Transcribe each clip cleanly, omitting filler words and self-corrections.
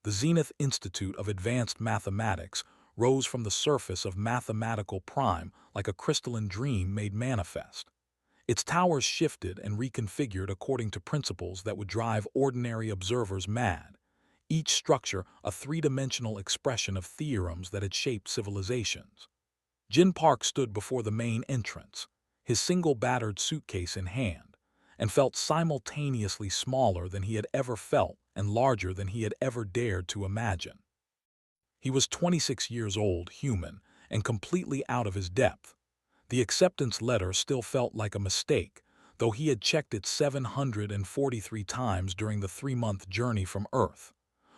the Zenith Institute of Advanced Mathematics rose from the surface of mathematical prime like a crystalline dream made manifest. Its towers shifted and reconfigured according to principles that would drive ordinary observers mad, each structure a three-dimensional expression of theorems that had shaped civilizations. Jin Park stood before the main entrance, his single battered suitcase in hand, and felt simultaneously smaller than he had ever felt and larger than he had ever dared to imagine. He was 26 years old, human, and completely out of his depth. The acceptance letter still felt like a mistake, though he had checked it 743 times during the 3-month journey from Earth,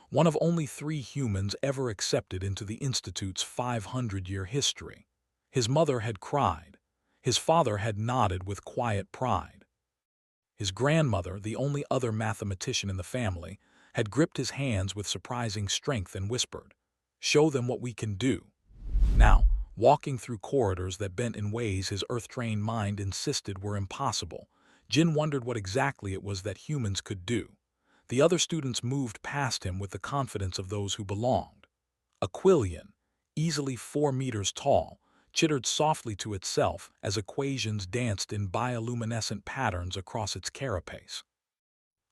one of only 3 humans ever accepted into the Institute's 500-year history. His mother had cried. His father had nodded with quiet pride. His grandmother, the only other mathematician in the family, had gripped his hands with surprising strength and whispered, "Show them what we can do." Now, walking through corridors that bent in ways his earth-trained mind insisted were impossible, Jin wondered what exactly it was that humans could do. The other students moved past him with the confidence of those who belonged. Aquilion, easily 4 meters tall, chittered softly to itself as equations danced in bioluminescent patterns across its carapace.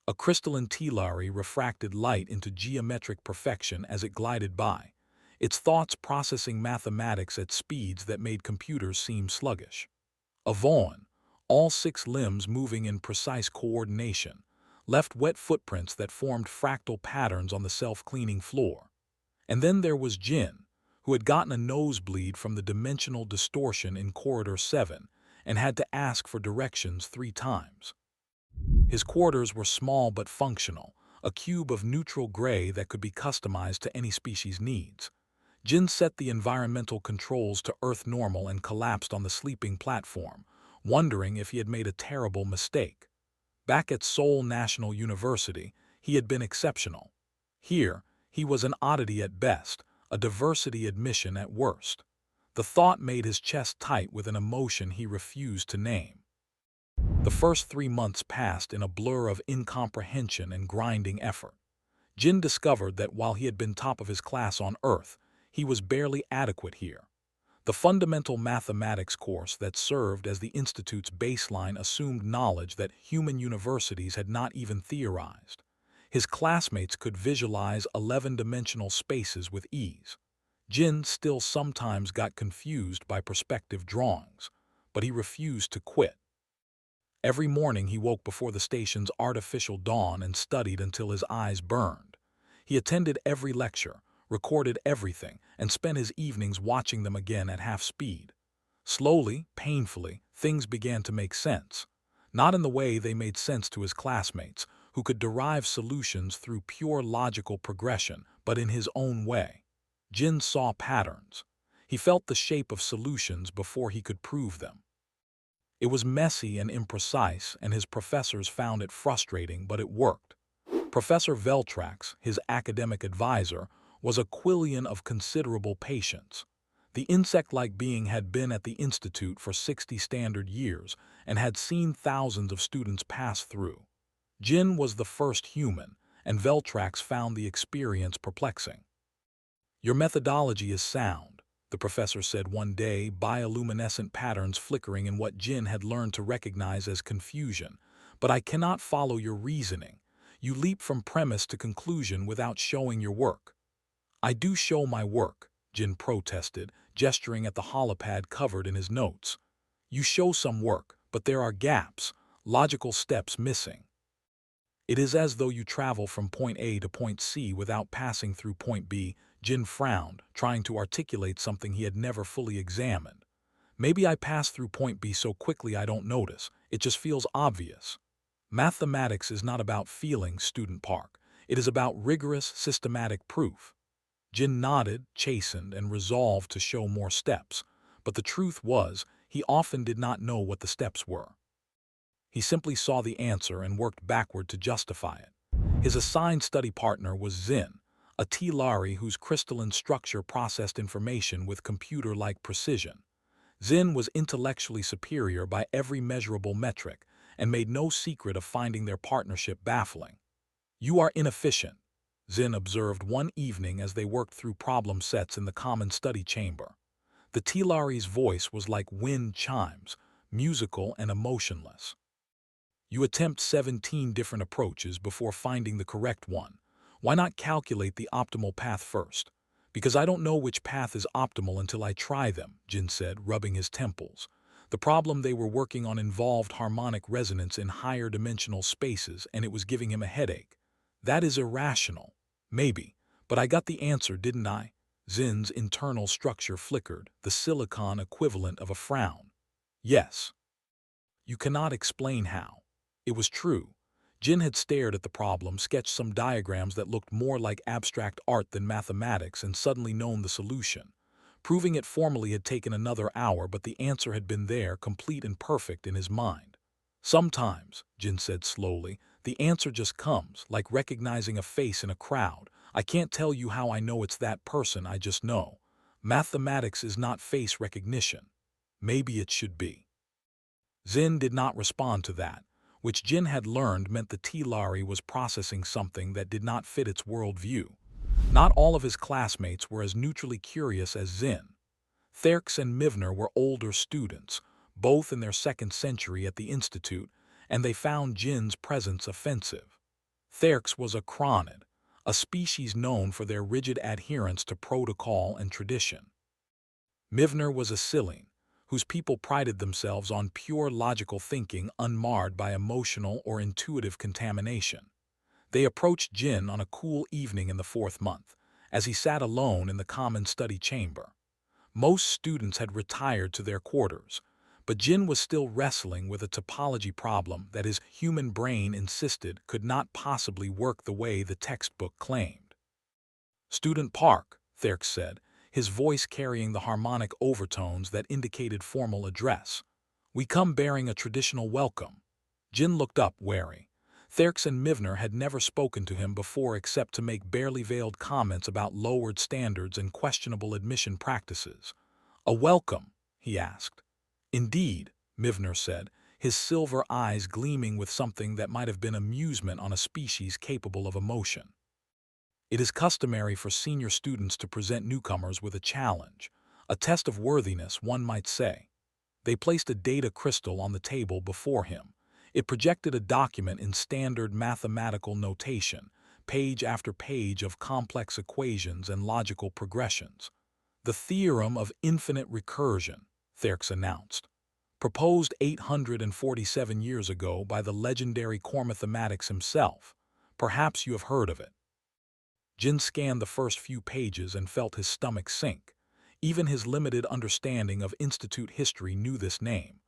A crystalline telari refracted light into geometric perfection as it glided by, its thoughts processing mathematics at speeds that made computers seem sluggish. Avon, all 6 limbs moving in precise coordination, left wet footprints that formed fractal patterns on the self-cleaning floor. And then there was Jin, who had gotten a nosebleed from the dimensional distortion in Corridor 7 and had to ask for directions 3 times. His quarters were small but functional, a cube of neutral gray that could be customized to any species' needs. Jin set the environmental controls to Earth normal and collapsed on the sleeping platform, wondering if he had made a terrible mistake. Back at Seoul National University, he had been exceptional. Here, he was an oddity at best, a diversity admission at worst. The thought made his chest tight with an emotion he refused to name. The first 3 months passed in a blur of incomprehension and grinding effort. Jin discovered that while he had been top of his class on Earth, he was barely adequate here. The fundamental mathematics course that served as the Institute's baseline assumed knowledge that human universities had not even theorized. His classmates could visualize 11-dimensional spaces with ease. Jin still sometimes got confused by perspective drawings, but he refused to quit. Every morning he woke before the station's artificial dawn and studied until his eyes burned. He attended every lecture, recorded everything, and spent his evenings watching them again at half speed. Slowly, painfully, things began to make sense. Not in the way they made sense to his classmates, who could derive solutions through pure logical progression, but in his own way. Jin saw patterns. He felt the shape of solutions before he could prove them. It was messy and imprecise, and his professors found it frustrating, but it worked. Professor Vel'trax, his academic advisor, was a Quillian of considerable patience. The insect-like being had been at the Institute for 60 standard years and had seen thousands of students pass through. Jin was the first human, and Vel'trax found the experience perplexing. "Your methodology is sound," the professor said one day, bioluminescent patterns flickering in what Jin had learned to recognize as confusion. "But I cannot follow your reasoning. You leap from premise to conclusion without showing your work." "I do show my work," Jin protested, gesturing at the holopad covered in his notes. "You show some work, but there are gaps, logical steps missing. It is as though you travel from point A to point C without passing through point B." Jin frowned, trying to articulate something he had never fully examined. "Maybe I pass through point B so quickly I don't notice. It just feels obvious." "Mathematics is not about feelings, Student Park. It is about rigorous, systematic proof." Jin nodded, chastened, and resolved to show more steps. But the truth was, he often did not know what the steps were. He simply saw the answer and worked backward to justify it. His assigned study partner was Zin, a telari whose crystalline structure processed information with computer-like precision. Zin was intellectually superior by every measurable metric and made no secret of finding their partnership baffling. "You are inefficient," Zin observed one evening as they worked through problem sets in the common study chamber. The Tilari's voice was like wind chimes, musical and emotionless. You attempt 17 different approaches before finding the correct one. Why not calculate the optimal path first? Because I don't know which path is optimal until I try them, Jin said, rubbing his temples. The problem they were working on involved harmonic resonance in higher dimensional spaces, and it was giving him a headache. That is irrational. Maybe. But I got the answer, didn't I? Zin's internal structure flickered, the silicon equivalent of a frown. Yes. You cannot explain how. It was true. Jin had stared at the problem, sketched some diagrams that looked more like abstract art than mathematics, and suddenly known the solution. Proving it formally had taken another hour, but the answer had been there, complete and perfect in his mind. Sometimes, Jin said slowly, the answer just comes, like recognizing a face in a crowd. I can't tell you how I know it's that person, I just know. Mathematics is not face recognition. Maybe it should be. Zin did not respond to that, which Jin had learned meant the Tilari was processing something that did not fit its worldview. Not all of his classmates were as neutrally curious as Zin. Theurx and Mivner were older students, both in their second century at the Institute, and they found Jin's presence offensive. Theurx was a chronid, a species known for their rigid adherence to protocol and tradition. Mivner was a Silene, whose people prided themselves on pure logical thinking unmarred by emotional or intuitive contamination. They approached Jin on a cool evening in the 4th month, as he sat alone in the common study chamber. Most students had retired to their quarters, but Jin was still wrestling with a topology problem that his human brain insisted could not possibly work the way the textbook claimed. "Student Park," Theurx said, his voice carrying the harmonic overtones that indicated formal address. "We come bearing a traditional welcome." Jin looked up, wary. Theurx and Mivner had never spoken to him before except to make barely veiled comments about lowered standards and questionable admission practices. "A welcome?" he asked. "Indeed," Mivner said, his silver eyes gleaming with something that might have been amusement on a species capable of emotion. "It is customary for senior students to present newcomers with a challenge, a test of worthiness, one might say." They placed a data crystal on the table before him. It projected a document in standard mathematical notation, page after page of complex equations and logical progressions. "The theorem of infinite recursion," Theurx announced. "Proposed 847 years ago by the legendary core mathematics himself. Perhaps you have heard of it." Jin scanned the first few pages and felt his stomach sink. Even his limited understanding of Institute history knew this name.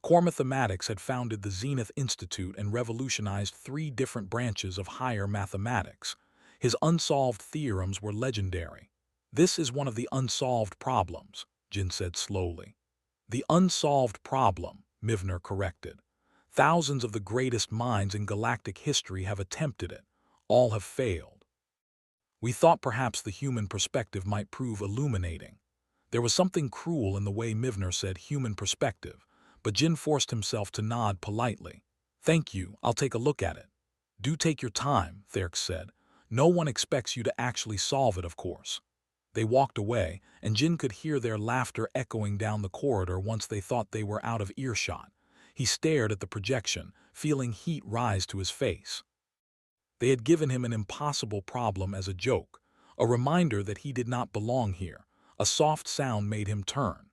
Core mathematics had founded the Zenith Institute and revolutionized 3 different branches of higher mathematics. His unsolved theorems were legendary. "This is one of the unsolved problems," Jin said slowly. "The unsolved problem," Mivner corrected. "Thousands of the greatest minds in galactic history have attempted it. All have failed. We thought perhaps the human perspective might prove illuminating." There was something cruel in the way Mivner said human perspective, but Jin forced himself to nod politely. "Thank you, I'll take a look at it." "Do take your time," Theurx said. "No one expects you to actually solve it, of course." They walked away, and Jin could hear their laughter echoing down the corridor once they thought they were out of earshot. He stared at the projection, feeling heat rise to his face. They had given him an impossible problem as a joke, a reminder that he did not belong here. A soft sound made him turn.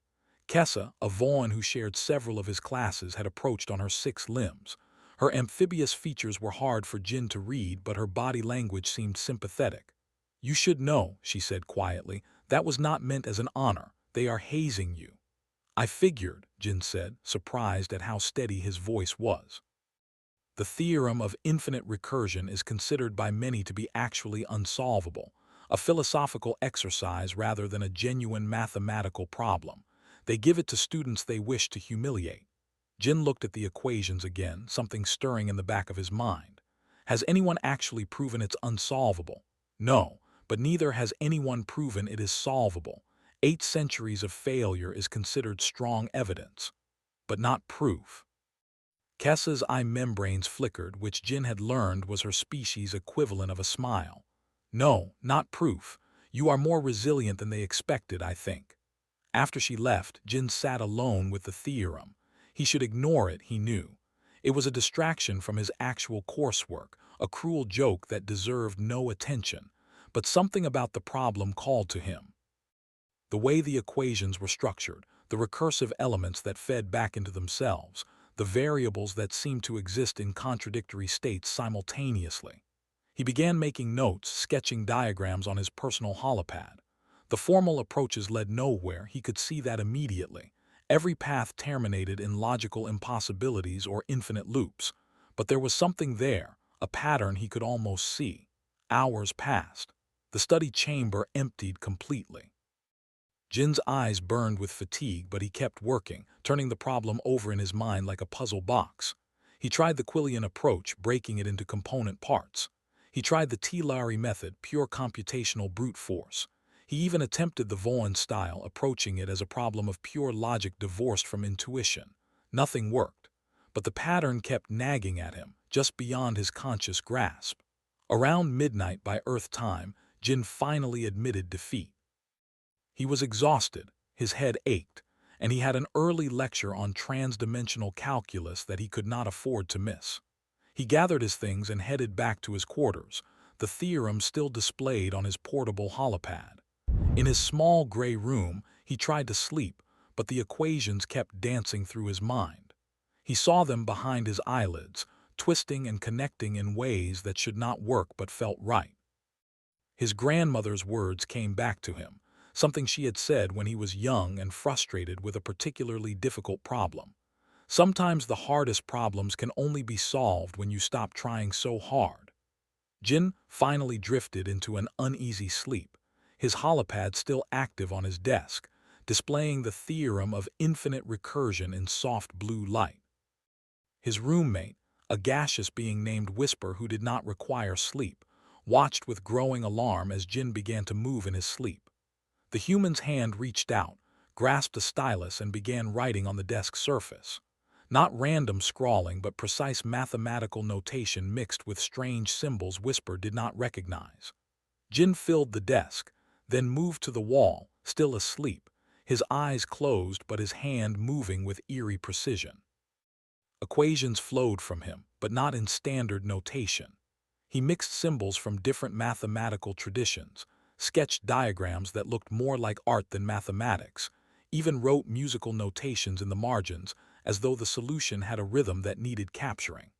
Kessa, a Vaughn who shared several of his classes, had approached on her 6 limbs. Her amphibious features were hard for Jin to read, but her body language seemed sympathetic. "You should know," she said quietly, "that was not meant as an honor. They are hazing you." "I figured," Jin said, surprised at how steady his voice was. The theorem of infinite recursion is considered by many to be actually unsolvable, a philosophical exercise rather than a genuine mathematical problem. They give it to students they wish to humiliate. Jin looked at the equations again, something stirring in the back of his mind. Has anyone actually proven it's unsolvable? No, but neither has anyone proven it is solvable. 8 centuries of failure is considered strong evidence, but not proof. Kessa's eye membranes flickered, which Jin had learned was her species' equivalent of a smile. No, not proof. You are more resilient than they expected, I think. After she left, Jin sat alone with the theorem. He should ignore it, he knew. It was a distraction from his actual coursework, a cruel joke that deserved no attention. But something about the problem called to him. The way the equations were structured, the recursive elements that fed back into themselves, the variables that seemed to exist in contradictory states simultaneously. He began making notes, sketching diagrams on his personal holopad. The formal approaches led nowhere, he could see that immediately. Every path terminated in logical impossibilities or infinite loops. But there was something there, a pattern he could almost see. Hours passed. The study chamber emptied completely. Jin's eyes burned with fatigue, but he kept working, turning the problem over in his mind like a puzzle box. He tried the Quillian approach, breaking it into component parts. He tried the T-Lowry method, pure computational brute force. He even attempted the Vaughan style, approaching it as a problem of pure logic divorced from intuition. Nothing worked. But the pattern kept nagging at him, just beyond his conscious grasp. Around midnight by Earth time, Jin finally admitted defeat. He was exhausted, his head ached, and he had an early lecture on transdimensional calculus that he could not afford to miss. He gathered his things and headed back to his quarters, the theorem still displayed on his portable holopad. In his small gray room, he tried to sleep, but the equations kept dancing through his mind. He saw them behind his eyelids, twisting and connecting in ways that should not work but felt right. His grandmother's words came back to him, something she had said when he was young and frustrated with a particularly difficult problem. Sometimes the hardest problems can only be solved when you stop trying so hard. Jin finally drifted into an uneasy sleep, his holopad still active on his desk, displaying the theorem of infinite recursion in soft blue light. His roommate, a gaseous being named Whisper who did not require sleep, watched with growing alarm as Jin began to move in his sleep. The human's hand reached out, grasped a stylus and began writing on the desk surface. Not random scrawling, but precise mathematical notation mixed with strange symbols Whisper did not recognize. Jin filled the desk, then moved to the wall, still asleep, his eyes closed but his hand moving with eerie precision. Equations flowed from him, but not in standard notation. He mixed symbols from different mathematical traditions, sketched diagrams that looked more like art than mathematics, even wrote musical notations in the margins as though the solution had a rhythm that needed capturing.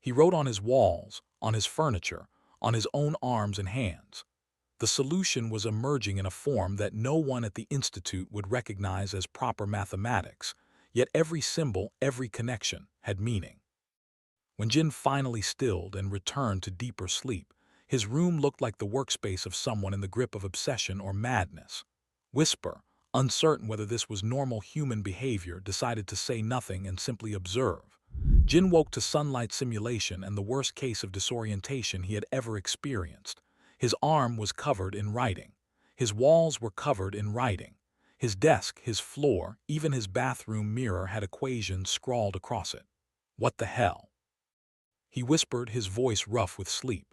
He wrote on his walls, on his furniture, on his own arms and hands. The solution was emerging in a form that no one at the Institute would recognize as proper mathematics, yet every symbol, every connection, had meaning. When Jin finally stilled and returned to deeper sleep, his room looked like the workspace of someone in the grip of obsession or madness. Whisper, uncertain whether this was normal human behavior, decided to say nothing and simply observe. Jin woke to sunlight simulation and the worst case of disorientation he had ever experienced. His arm was covered in writing. His walls were covered in writing. His desk, his floor, even his bathroom mirror had equations scrawled across it. What the hell? He whispered, his voice rough with sleep.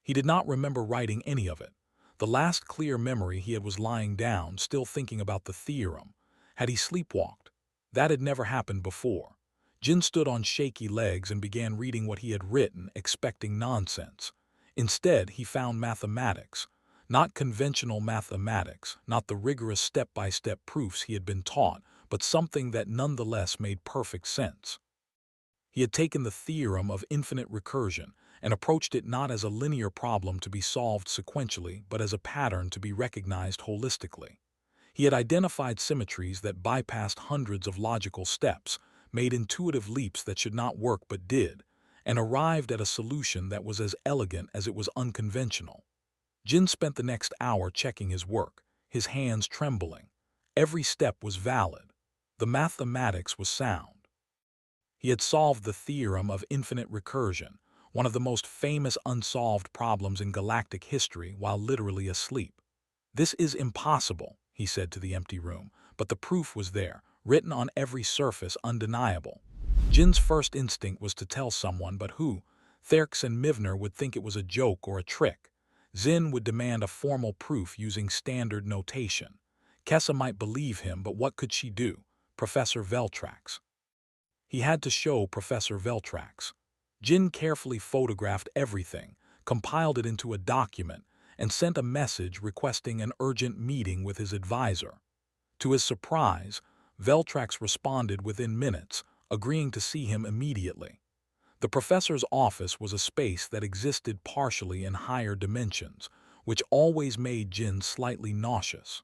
He did not remember writing any of it. The last clear memory he had was lying down, still thinking about the theorem. Had he sleepwalked? That had never happened before. Jin stood on shaky legs and began reading what he had written, expecting nonsense. Instead, he found mathematics. Not conventional mathematics, not the rigorous step-by-step proofs he had been taught, but something that nonetheless made perfect sense. He had taken the theorem of infinite recursion and approached it not as a linear problem to be solved sequentially, but as a pattern to be recognized holistically. He had identified symmetries that bypassed hundreds of logical steps, made intuitive leaps that should not work but did, and arrived at a solution that was as elegant as it was unconventional. Jin spent the next hour checking his work, his hands trembling. Every step was valid. The mathematics was sound. He had solved the theorem of infinite recursion, one of the most famous unsolved problems in galactic history, while literally asleep. "This is impossible," he said to the empty room, but the proof was there, written on every surface, undeniable. Jin's first instinct was to tell someone, but who? Therx and Mivner would think it was a joke or a trick. Zin would demand a formal proof using standard notation. Kessa might believe him, but what could she do? Professor Vel'trax. He had to show Professor Vel'trax. Jin carefully photographed everything, compiled it into a document, and sent a message requesting an urgent meeting with his advisor. To his surprise, Vel'trax responded within minutes, agreeing to see him immediately. The professor's office was a space that existed partially in higher dimensions, which always made Jin slightly nauseous.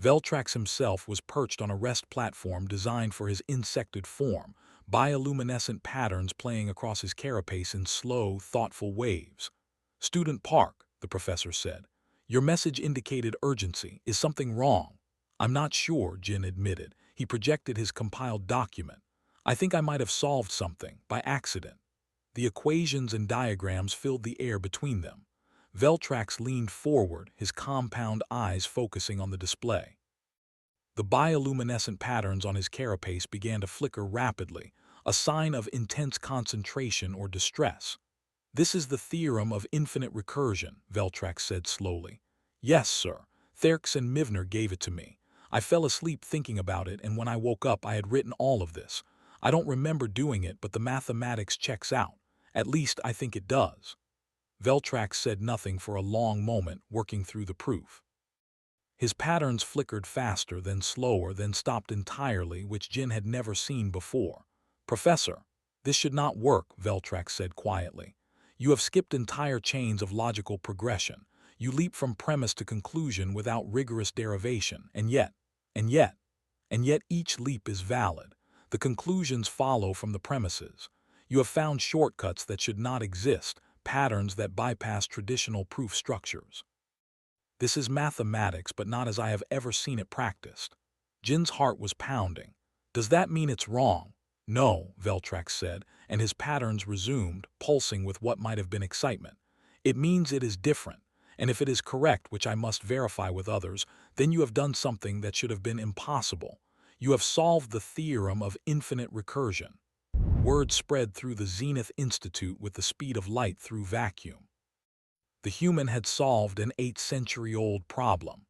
Vel'trax himself was perched on a rest platform designed for his insected form, bioluminescent patterns playing across his carapace in slow, thoughtful waves. "Student Park," the professor said. "Your message indicated urgency. Is something wrong?" "I'm not sure," Jin admitted. He projected his compiled document. "I think I might have solved something, by accident." The equations and diagrams filled the air between them. Vel'trax leaned forward, his compound eyes focusing on the display. The bioluminescent patterns on his carapace began to flicker rapidly, a sign of intense concentration or distress. "This is the theorem of infinite recursion," Vel'trax said slowly. "Yes, sir. Theurx and Mivner gave it to me. I fell asleep thinking about it, and when I woke up I had written all of this. I don't remember doing it, but the mathematics checks out. At least I think it does." Vel'trax said nothing for a long moment, working through the proof. His patterns flickered faster, then slower, then stopped entirely, which Jin had never seen before. "Professor, this should not work," Vel'trax said quietly. "You have skipped entire chains of logical progression. You leap from premise to conclusion without rigorous derivation, and yet each leap is valid. The conclusions follow from the premises. You have found shortcuts that should not exist, patterns that bypass traditional proof structures. This is mathematics, but not as I have ever seen it practiced." Jin's heart was pounding. "Does that mean it's wrong?" "No," Vel'trax said, and his patterns resumed, pulsing with what might have been excitement. "It means it is different, and if it is correct, which I must verify with others, then you have done something that should have been impossible. You have solved the theorem of infinite recursion." Word spread through the Zenith Institute with the speed of light through vacuum. The human had solved an 8-century-old problem.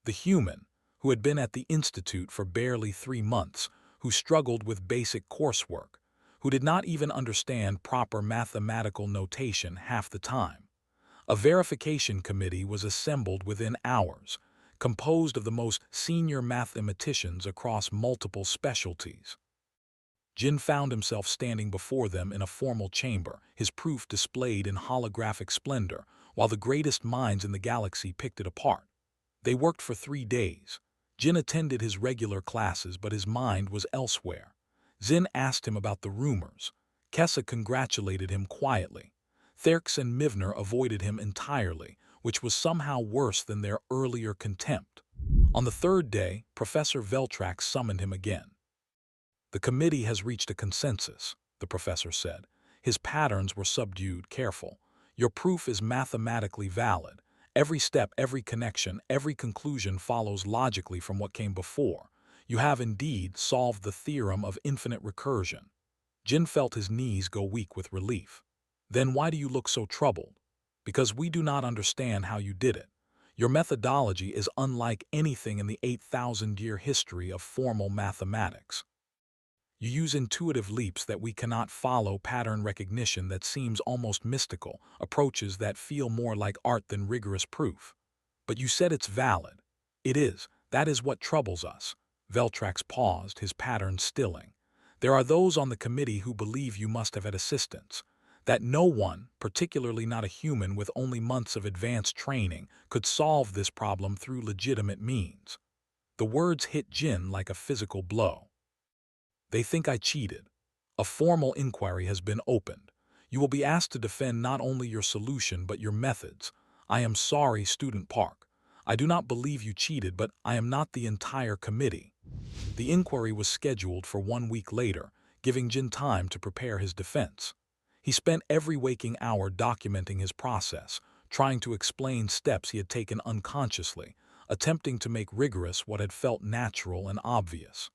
The human, who had been at the Institute for barely 3 months, who struggled with basic coursework, who did not even understand proper mathematical notation half the time. A verification committee was assembled within hours, composed of the most senior mathematicians across multiple specialties. Jin found himself standing before them in a formal chamber, his proof displayed in holographic splendor, while the greatest minds in the galaxy picked it apart. They worked for 3 days. Jin attended his regular classes, but his mind was elsewhere. Zin asked him about the rumors. Kessa congratulated him quietly. Theurx and Mivner avoided him entirely, which was somehow worse than their earlier contempt. On the 3rd day, Professor Vel'trax summoned him again. "The committee has reached a consensus," the professor said. His patterns were subdued, careful. "Your proof is mathematically valid. Every step, every connection, every conclusion follows logically from what came before. You have indeed solved the theorem of infinite recursion." Jin felt his knees go weak with relief. "Then why do you look so troubled?" "Because we do not understand how you did it. Your methodology is unlike anything in the 8,000-year history of formal mathematics. You use intuitive leaps that we cannot follow, pattern recognition that seems almost mystical, approaches that feel more like art than rigorous proof. But you said it's valid." "It is. That is what troubles us." Vel'trax paused, his pattern stilling. "There are those on the committee who believe you must have had assistance. That no one, particularly not a human with only months of advanced training, could solve this problem through legitimate means." The words hit Jin like a physical blow. "They think I cheated. A formal inquiry has been opened. You will be asked to defend not only your solution but your methods. I am sorry, Student Park. I do not believe you cheated, but I am not the entire committee." The inquiry was scheduled for 1 week later, giving Jin time to prepare his defense. He spent every waking hour documenting his process, trying to explain steps he had taken unconsciously, attempting to make rigorous what had felt natural and obvious.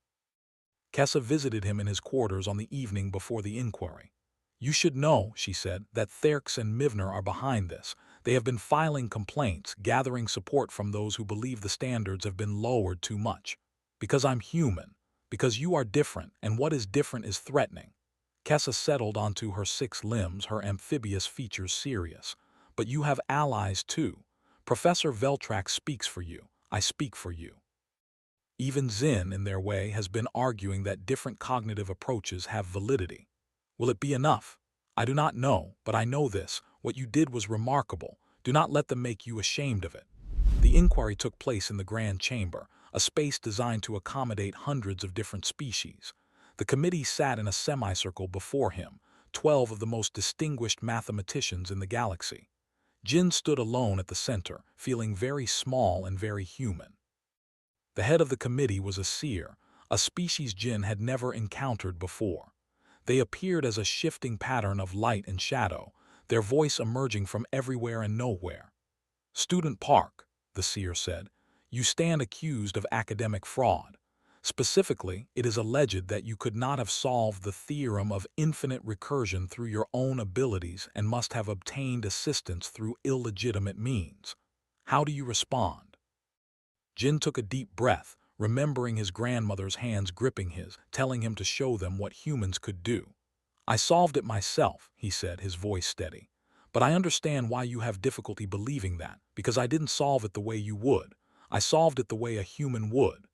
Kessa visited him in his quarters on the evening before the inquiry. "You should know," she said, "that Theurx and Mivner are behind this, They have been filing complaints, gathering support from those who believe the standards have been lowered too much. Because I'm human. Because you are different, and what is different is threatening. Kessa settled onto her 6 limbs, her amphibious features serious. But you have allies too. Professor Vel'trax speaks for you. I speak for you. Even Zen, in their way, has been arguing that different cognitive approaches have validity. Will it be enough? I do not know, but I know this. What you did was remarkable. Do not let them make you ashamed of it. The inquiry took place in the Grand Chamber, a space designed to accommodate hundreds of different species. The committee sat in a semicircle before him, 12 of the most distinguished mathematicians in the galaxy. Jin stood alone at the center, feeling very small and very human. The head of the committee was a seer, a species Jin had never encountered before. They appeared as a shifting pattern of light and shadow, their voice emerging from everywhere and nowhere. "Student Park," the seer said, "you stand accused of academic fraud. Specifically, it is alleged that you could not have solved the theorem of infinite recursion through your own abilities and must have obtained assistance through illegitimate means. How do you respond?" Jin took a deep breath, remembering his grandmother's hands gripping his, telling him to show them what humans could do. "I solved it myself," he said, his voice steady. "But I understand why you have difficulty believing that, because I didn't solve it the way you would. I solved it the way a human would."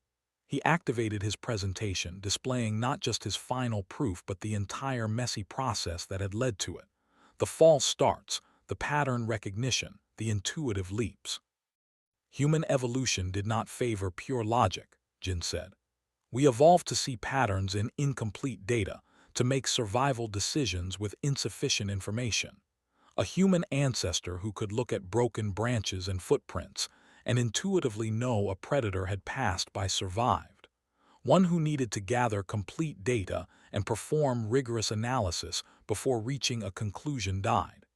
He activated his presentation, displaying not just his final proof but the entire messy process that had led to it. The false starts, the pattern recognition, the intuitive leaps. "Human evolution did not favor pure logic," Jin said. "We evolved to see patterns in incomplete data, to make survival decisions with insufficient information. A human ancestor who could look at broken branches and footprints and intuitively know a predator had passed by survived. One who needed to gather complete data and perform rigorous analysis before reaching a conclusion died."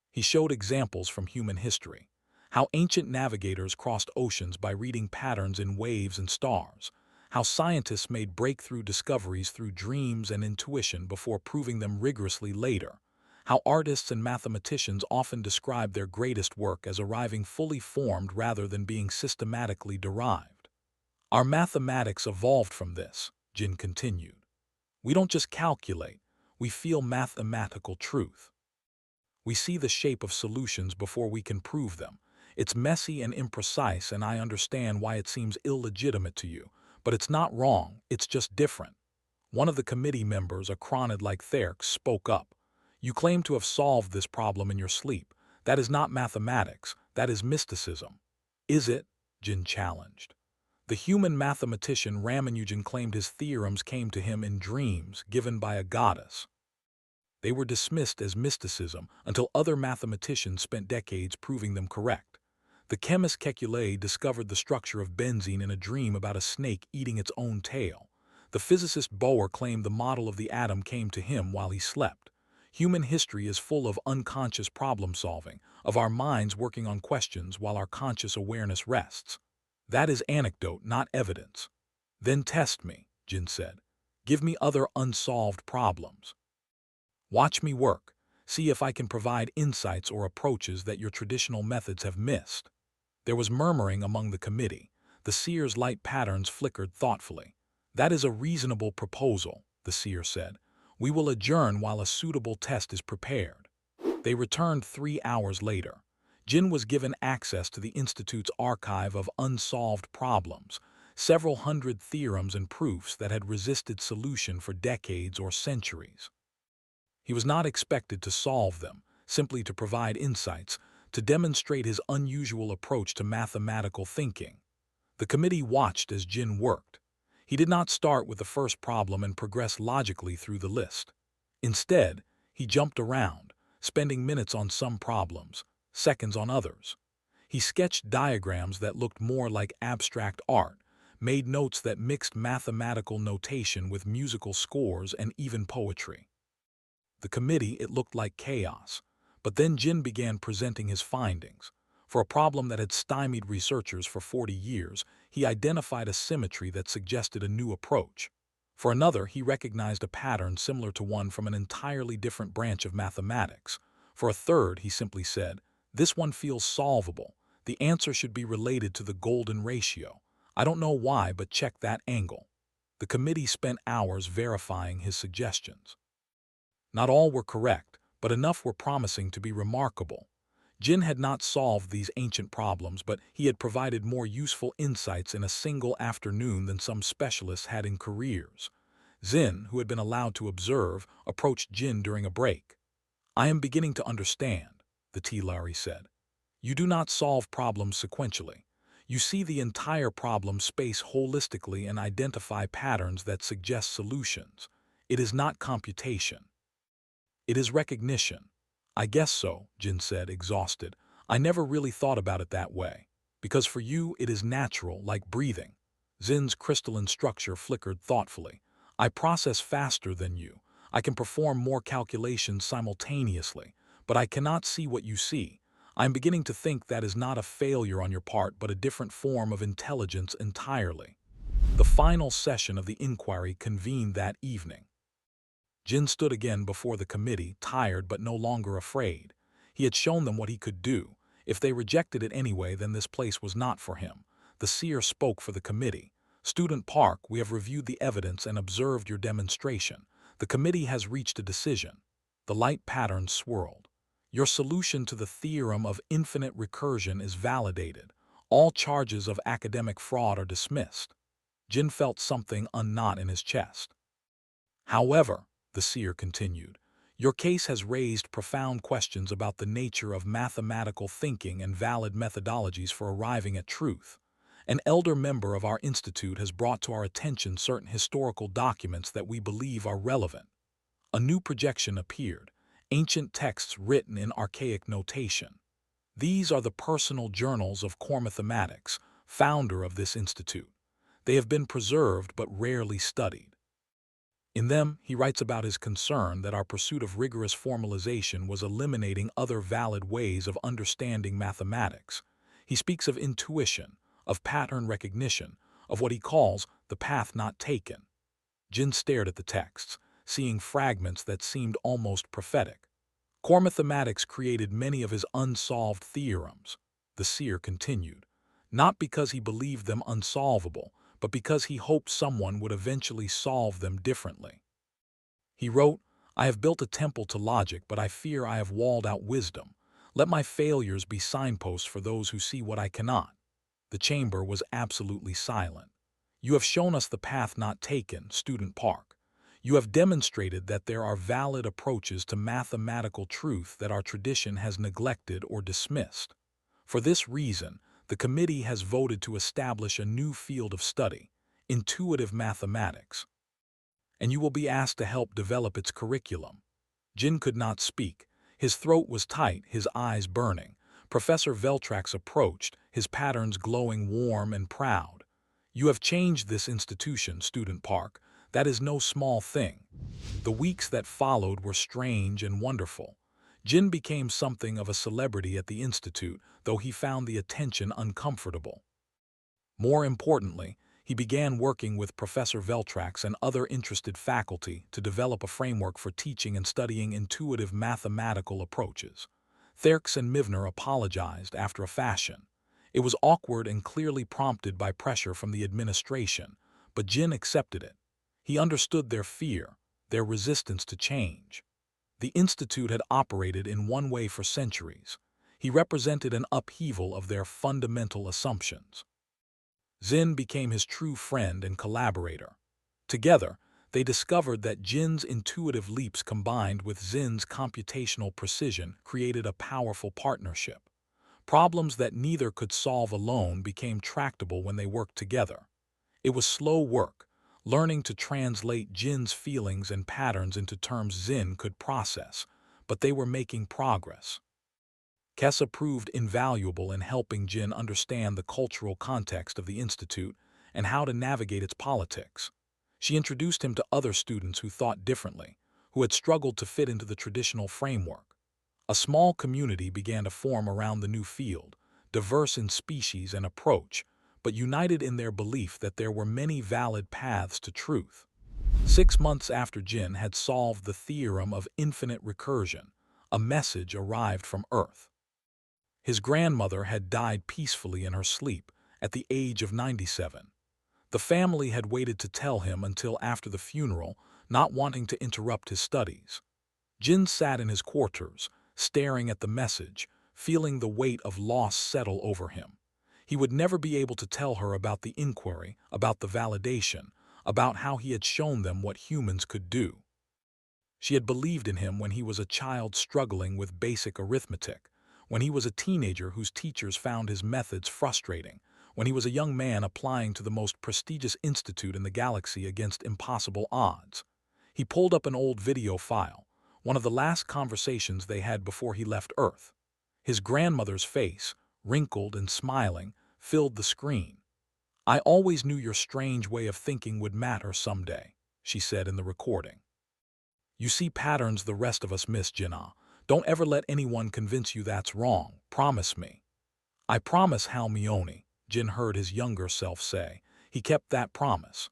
He showed examples from human history. How ancient navigators crossed oceans by reading patterns in waves and stars. How scientists made breakthrough discoveries through dreams and intuition before proving them rigorously later. How artists and mathematicians often describe their greatest work as arriving fully formed rather than being systematically derived. "Our mathematics evolved from this," Jin continued. "We don't just calculate, we feel mathematical truth. We see the shape of solutions before we can prove them. It's messy and imprecise, and I understand why it seems illegitimate to you, but it's not wrong, it's just different." One of the committee members, a chronid like Theurx, spoke up. "You claim to have solved this problem in your sleep. That is not mathematics, that is mysticism." "Is it?" Jin challenged. The human mathematician Ramanujan claimed his theorems came to him in dreams given by a goddess. They were dismissed as mysticism until other mathematicians spent decades proving them correct. The chemist Kekulé discovered the structure of benzene in a dream about a snake eating its own tail. The physicist Bohr claimed the model of the atom came to him while he slept. Human history is full of unconscious problem-solving, of our minds working on questions while our conscious awareness rests. That is anecdote, not evidence. "Then test me," Jin said. "Give me other unsolved problems. Watch me work. See if I can provide insights or approaches that your traditional methods have missed." There was murmuring among the committee. The seer's light patterns flickered thoughtfully. "That is a reasonable proposal," the seer said. "We will adjourn while a suitable test is prepared." They returned 3 hours later. Jin was given access to the Institute's archive of unsolved problems, several hundred theorems and proofs that had resisted solution for decades or centuries. He was not expected to solve them, simply to provide insights, to demonstrate his unusual approach to mathematical thinking. The committee watched as Jin worked. He did not start with the first problem and progress logically through the list. Instead, he jumped around, spending minutes on some problems, seconds on others. He sketched diagrams that looked more like abstract art, made notes that mixed mathematical notation with musical scores and even poetry. The committee, it looked like chaos. But then Jin began presenting his findings. For a problem that had stymied researchers for 40 years, he identified a symmetry that suggested a new approach. For another, he recognized a pattern similar to one from an entirely different branch of mathematics. For a third, he simply said, This one feels solvable. The answer should be related to the golden ratio. I don't know why, but check that angle. The committee spent hours verifying his suggestions. Not all were correct, but enough were promising to be remarkable. Jin had not solved these ancient problems, but he had provided more useful insights in a single afternoon than some specialists had in careers. Zin, who had been allowed to observe, approached Jin during a break. "I am beginning to understand," the T-Lari said. "You do not solve problems sequentially. You see the entire problem space holistically and identify patterns that suggest solutions. It is not computation. It is recognition." "I guess so," Jin said, exhausted. "I never really thought about it that way. Because for you, it is natural, like breathing." Zin's crystalline structure flickered thoughtfully. "I process faster than you. I can perform more calculations simultaneously, but I cannot see what you see. I am beginning to think that is not a failure on your part, but a different form of intelligence entirely." The final session of the inquiry convened that evening. Jin stood again before the committee, tired but no longer afraid. He had shown them what he could do. If they rejected it anyway, then this place was not for him. The seer spoke for the committee. "Student Park, we have reviewed the evidence and observed your demonstration. The committee has reached a decision." The light pattern swirled. "Your solution to the theorem of infinite recursion is validated. All charges of academic fraud are dismissed." Jin felt something unknot in his chest. "However," the seer continued, "your case has raised profound questions about the nature of mathematical thinking and valid methodologies for arriving at truth. An elder member of our institute has brought to our attention certain historical documents that we believe are relevant." A new projection appeared, ancient texts written in archaic notation. "These are the personal journals of core mathematics, founder of this institute. They have been preserved but rarely studied. In them, he writes about his concern that our pursuit of rigorous formalization was eliminating other valid ways of understanding mathematics. He speaks of intuition, of pattern recognition, of what he calls the path not taken." Jin stared at the texts, seeing fragments that seemed almost prophetic. "Core mathematics created many of his unsolved theorems," the seer continued, "not because he believed them unsolvable, but because he hoped someone would eventually solve them differently. He wrote, 'I have built a temple to logic, but I fear I have walled out wisdom. Let my failures be signposts for those who see what I cannot.'" The chamber was absolutely silent. "You have shown us the path not taken, Student Park. You have demonstrated that there are valid approaches to mathematical truth that our tradition has neglected or dismissed. For this reason, the committee has voted to establish a new field of study, intuitive mathematics. And you will be asked to help develop its curriculum." Jin could not speak. His throat was tight, his eyes burning. Professor Vel'trax approached, his patterns glowing warm and proud. "You have changed this institution, Student Park. That is no small thing." The weeks that followed were strange and wonderful. Jin became something of a celebrity at the institute, though he found the attention uncomfortable. More importantly, he began working with Professor Vel'trax and other interested faculty to develop a framework for teaching and studying intuitive mathematical approaches. Therx and Mivner apologized after a fashion. It was awkward and clearly prompted by pressure from the administration, but Jin accepted it. He understood their fear, their resistance to change. The institute had operated in one way for centuries. He represented an upheaval of their fundamental assumptions. Zin became his true friend and collaborator. Together, they discovered that Jin's intuitive leaps combined with Zin's computational precision created a powerful partnership. Problems that neither could solve alone became tractable when they worked together. It was slow work, learning to translate Jin's feelings and patterns into terms Zin could process, but they were making progress. Kessa proved invaluable in helping Jin understand the cultural context of the institute and how to navigate its politics. She introduced him to other students who thought differently, who had struggled to fit into the traditional framework. A small community began to form around the new field, diverse in species and approach, but united in their belief that there were many valid paths to truth. 6 months after Jin had solved the theorem of infinite recursion, a message arrived from Earth. His grandmother had died peacefully in her sleep at the age of 97. The family had waited to tell him until after the funeral, not wanting to interrupt his studies. Jin sat in his quarters, staring at the message, feeling the weight of loss settle over him. He would never be able to tell her about the inquiry, about the validation, about how he had shown them what humans could do. She had believed in him when he was a child struggling with basic arithmetic, when he was a teenager whose teachers found his methods frustrating, when he was a young man applying to the most prestigious institute in the galaxy against impossible odds. He pulled up an old video file, one of the last conversations they had before he left Earth. His grandmother's face, wrinkled and smiling, filled the screen. "I always knew your strange way of thinking would matter someday," she said in the recording. "You see patterns the rest of us miss, Jinnah. Don't ever let anyone convince you that's wrong. Promise me." "I promise, Halmione," Jin heard his younger self say. He kept that promise.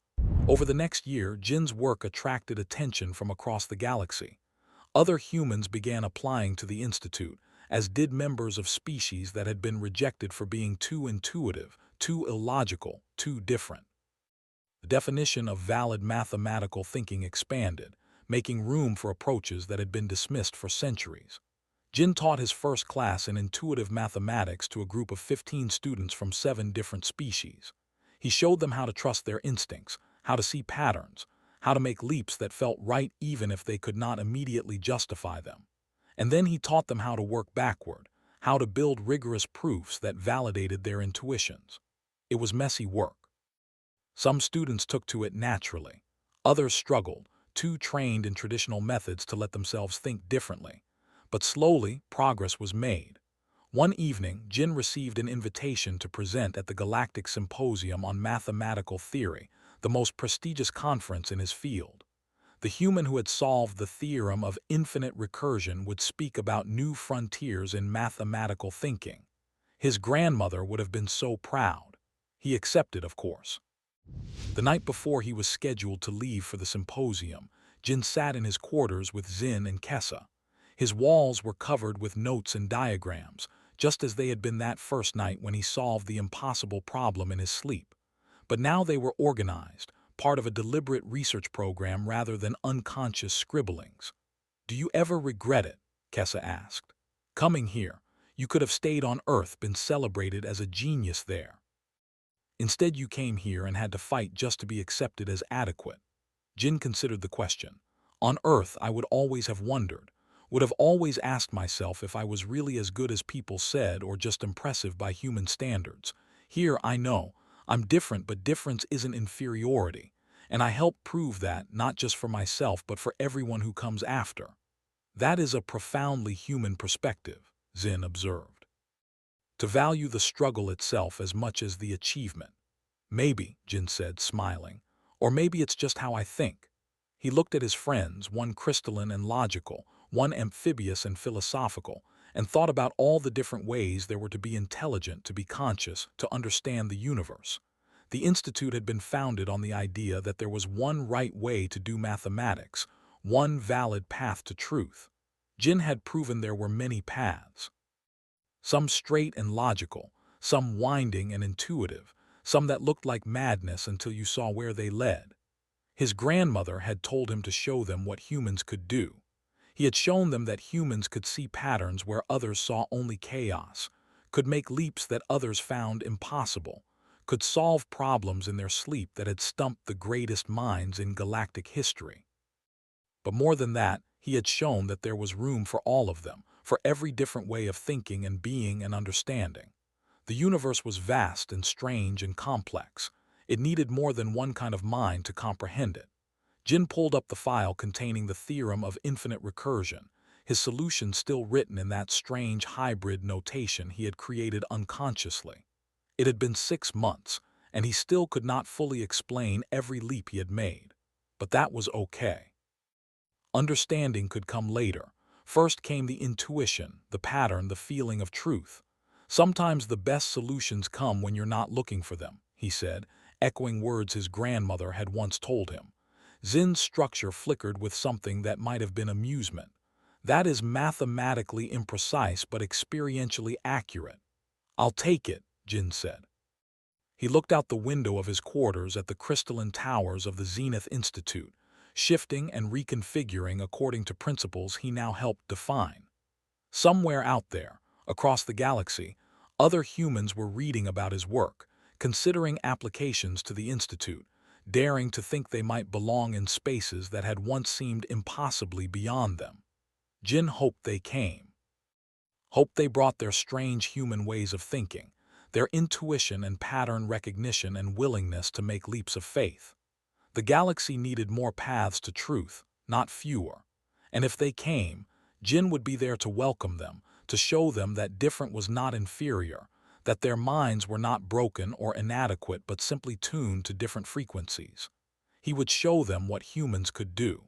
Over the next year, Jin's work attracted attention from across the galaxy. Other humans began applying to the Institute, as did members of species that had been rejected for being too intuitive, too illogical, too different. The definition of valid mathematical thinking expanded, making room for approaches that had been dismissed for centuries. Jin taught his first class in intuitive mathematics to a group of 15 students from 7 different species. He showed them how to trust their instincts, how to see patterns, how to make leaps that felt right even if they could not immediately justify them. And then he taught them how to work backward, how to build rigorous proofs that validated their intuitions. It was messy work. Some students took to it naturally. Others struggled, too trained in traditional methods to let themselves think differently. But slowly, progress was made. One evening, Jin received an invitation to present at the Galactic Symposium on Mathematical Theory, the most prestigious conference in his field. The human who had solved the theorem of infinite recursion would speak about new frontiers in mathematical thinking. His grandmother would have been so proud. He accepted, of course. The night before he was scheduled to leave for the symposium, Jin sat in his quarters with Zin and Kessa. His walls were covered with notes and diagrams, just as they had been that first night when he solved the impossible problem in his sleep. But now they were organized, part of a deliberate research program rather than unconscious scribblings. "Do you ever regret it?" Kessa asked. "Coming here, you could have stayed on Earth, been celebrated as a genius there. Instead, you came here and had to fight just to be accepted as adequate." Jin considered the question. "On Earth, I would always have wondered, would have always asked myself if I was really as good as people said or just impressive by human standards. Here, I know, I'm different, but difference isn't inferiority, and I help prove that not just for myself but for everyone who comes after." "That is a profoundly human perspective," Zin observed. "To value the struggle itself as much as the achievement." "Maybe," Jin said, smiling, "or maybe it's just how I think." He looked at his friends, one crystalline and logical, one amphibious and philosophical, and thought about all the different ways there were to be intelligent, to be conscious, to understand the universe. The Institute had been founded on the idea that there was one right way to do mathematics, one valid path to truth. Jin had proven there were many paths. Some straight and logical, some winding and intuitive, some that looked like madness until you saw where they led. His grandmother had told him to show them what humans could do. He had shown them that humans could see patterns where others saw only chaos, could make leaps that others found impossible, could solve problems in their sleep that had stumped the greatest minds in galactic history. But more than that, he had shown that there was room for all of them, for every different way of thinking and being and understanding. The universe was vast and strange and complex. It needed more than one kind of mind to comprehend it. Jin pulled up the file containing the theorem of infinite recursion, his solution still written in that strange hybrid notation he had created unconsciously. It had been 6 months, and he still could not fully explain every leap he had made. But that was okay. Understanding could come later. First came the intuition, the pattern, the feeling of truth. "Sometimes the best solutions come when you're not looking for them," he said, echoing words his grandmother had once told him. Zin's structure flickered with something that might have been amusement. That is mathematically imprecise but experientially accurate. I'll take it, Jin said. He looked out the window of his quarters at the crystalline towers of the Zenith Institute, shifting and reconfiguring according to principles he now helped define. Somewhere out there, across the galaxy, other humans were reading about his work, considering applications to the Institute, daring to think they might belong in spaces that had once seemed impossibly beyond them. Jin hoped they came. Hoped they brought their strange human ways of thinking, their intuition and pattern recognition and willingness to make leaps of faith. The galaxy needed more paths to truth, not fewer. And if they came, Jin would be there to welcome them, to show them that different was not inferior, that their minds were not broken or inadequate but simply tuned to different frequencies. He would show them what humans could do.